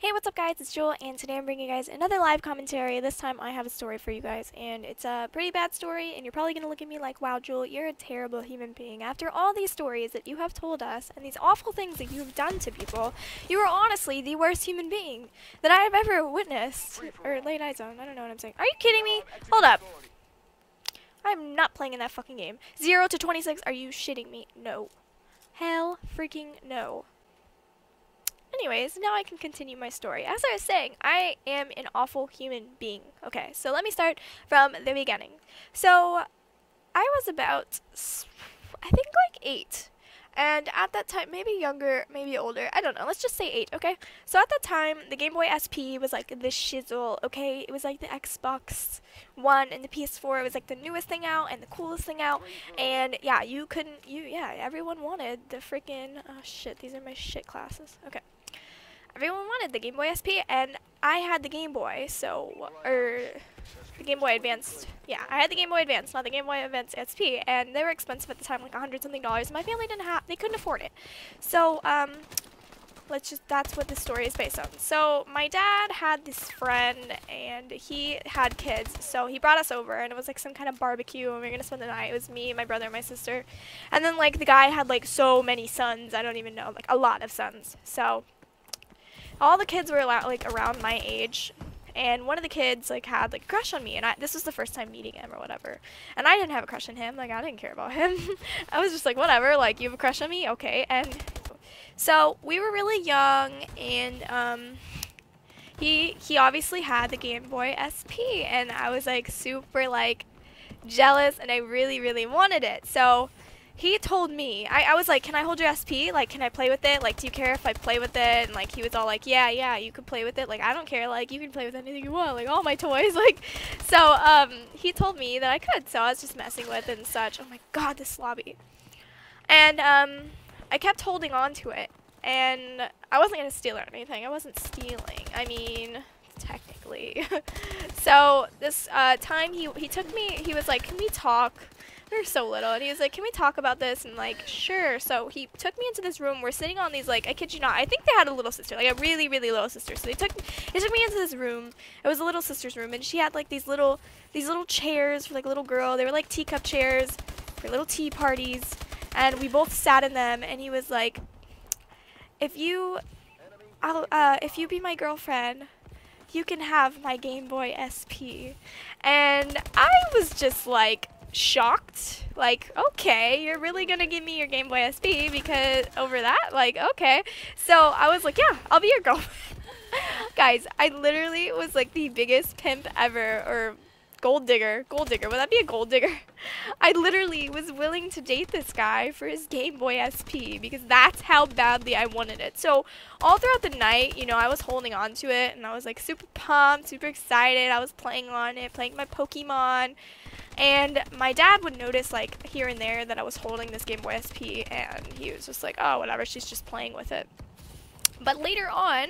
Hey, what's up guys, it's Jewel, and today I'm bringing you guys another live commentary. This time I have a story for you guys, and it's a pretty bad story, and you're probably going to look at me like, wow, Jewel, you're a terrible human being. After all these stories that you have told us, and these awful things that you have done to people, you are honestly the worst human being that I have ever witnessed, or laid eyes on. I don't know what I'm saying. Are you kidding me? Hold up. I'm not playing in that fucking game. 0 to 26, are you shitting me? No. Hell freaking no. Anyways, now I can continue my story. As I was saying, I am an awful human being. Okay, so let me start from the beginning. So, I was about, I think like 8. And at that time, maybe younger, maybe older, I don't know, let's just say 8, okay? So at that time, the Game Boy SP was like the shizzle, okay? It was like the Xbox One and the PS4, it was like the newest thing out and the coolest thing out. And yeah, everyone wanted the freaking, oh shit, these are my shit classes, okay. Everyone wanted the Game Boy SP, and I had the Game Boy, the Game Boy Advance. Yeah, I had the Game Boy Advance, not the Game Boy Advance SP, and they were expensive at the time, like $100-something. My family they couldn't afford it. So, that's what this story is based on. So, my dad had this friend, and he had kids, so he brought us over, and it was like some kind of barbecue, and we were gonna spend the night. It was me, my brother, and my sister, and then like the guy had like so many sons, I don't even know, like a lot of sons. So all the kids were around my age, and one of the kids like had like a crush on me, and this was the first time meeting him or whatever, and I didn't have a crush on him, like I didn't care about him. I was just like, whatever, like you have a crush on me, okay. And so we were really young, and he obviously had the Game Boy SP, and I was like super like jealous, and I really wanted it. So he told me, I was like, can I hold your SP? Like, can I play with it? Like, do you care if I play with it? And, like, he was all like, yeah, you can play with it. Like, I don't care. Like, you can play with anything you want. Like, all my toys. Like, so, he told me that I could. So I was just messing with it and such. Oh, my God, this lobby. And, I kept holding on to it. And I wasn't going to steal or anything. I wasn't stealing. I mean, technically. So, this, time he took me, he was like, can we talk? We were so little, and he was like, can we talk about this? And like, sure. So he took me into this room. We're sitting on these, like, I kid you not, I think they had a little sister, like a really little sister. So he took me into this room. It was a little sister's room, and she had like these little chairs for like a little girl. They were like teacup chairs for little tea parties, and we both sat in them. And he was like, if you be my girlfriend, you can have my Game Boy SP. And I was just like shocked, like, okay, you're really gonna give me your Game Boy SP because over that, like, okay. So I was like, yeah, I'll be your girlfriend. Guys, I literally was like the biggest pimp ever, or gold digger, would that be a gold digger? I literally was willing to date this guy for his Game Boy SP because that's how badly I wanted it. So all throughout the night, you know, I was holding on to it, and I was like super pumped, super excited. I was playing on it, playing my Pokemon. And my dad would notice, like, here and there that I was holding this Game Boy SP, and he was just like, oh, whatever, she's just playing with it. But later on,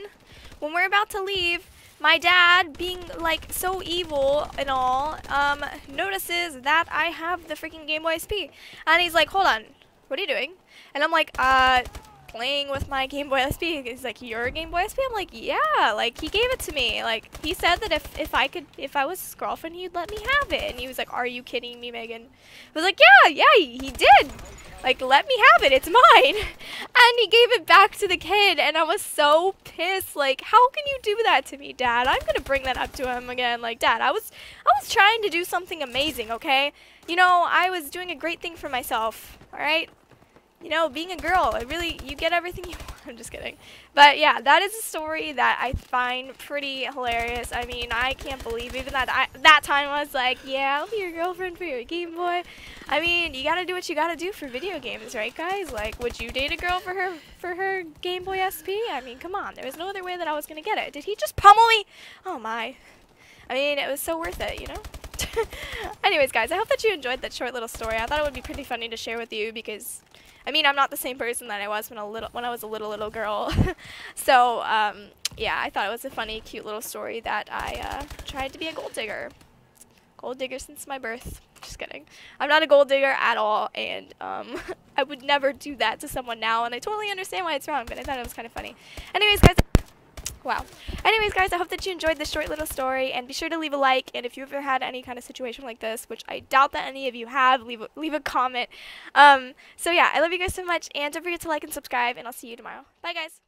when we're about to leave, my dad, being, like, so evil and all, notices that I have the freaking Game Boy SP. And he's like, hold on, what are you doing? And I'm like, playing with my Game Boy SP. He's like, your Game Boy SP? I'm like, yeah, like, he gave it to me. Like, he said that if I was his girlfriend, he'd let me have it. And he was like, are you kidding me, Megan? I was like, yeah, he did. Like, let me have it, it's mine. And he gave it back to the kid, and I was so pissed. Like, how can you do that to me, Dad? I'm gonna bring that up to him again. Like, Dad, I was trying to do something amazing, okay? You know, I was doing a great thing for myself, alright? You know, being a girl, you get everything you want. I'm just kidding. But yeah, that is a story that I find pretty hilarious. I mean, I can't believe even that time I was like, yeah, I'll be your girlfriend for your Game Boy. I mean, you gotta do what you gotta do for video games, right, guys? Like, would you date a girl for her Game Boy SP? I mean, come on. There was no other way that I was gonna get it. Did he just pummel me? Oh my. I mean, it was so worth it, you know? Anyways, guys, I hope that you enjoyed that short little story. I thought it would be pretty funny to share with you because, I mean, I'm not the same person that I was when I was a little girl. So, yeah, I thought it was a funny, cute little story that I tried to be a gold digger. Gold digger since my birth. Just kidding. I'm not a gold digger at all, and I would never do that to someone now, and I totally understand why it's wrong, but I thought it was kind of funny. Anyways, guys, Wow. Anyways, guys, I hope that you enjoyed this short little story, and be sure to leave a like. And if you've ever had any kind of situation like this, which I doubt that any of you have, leave a comment. So yeah, I love you guys so much, and don't forget to like and subscribe, and I'll see you tomorrow. Bye, guys.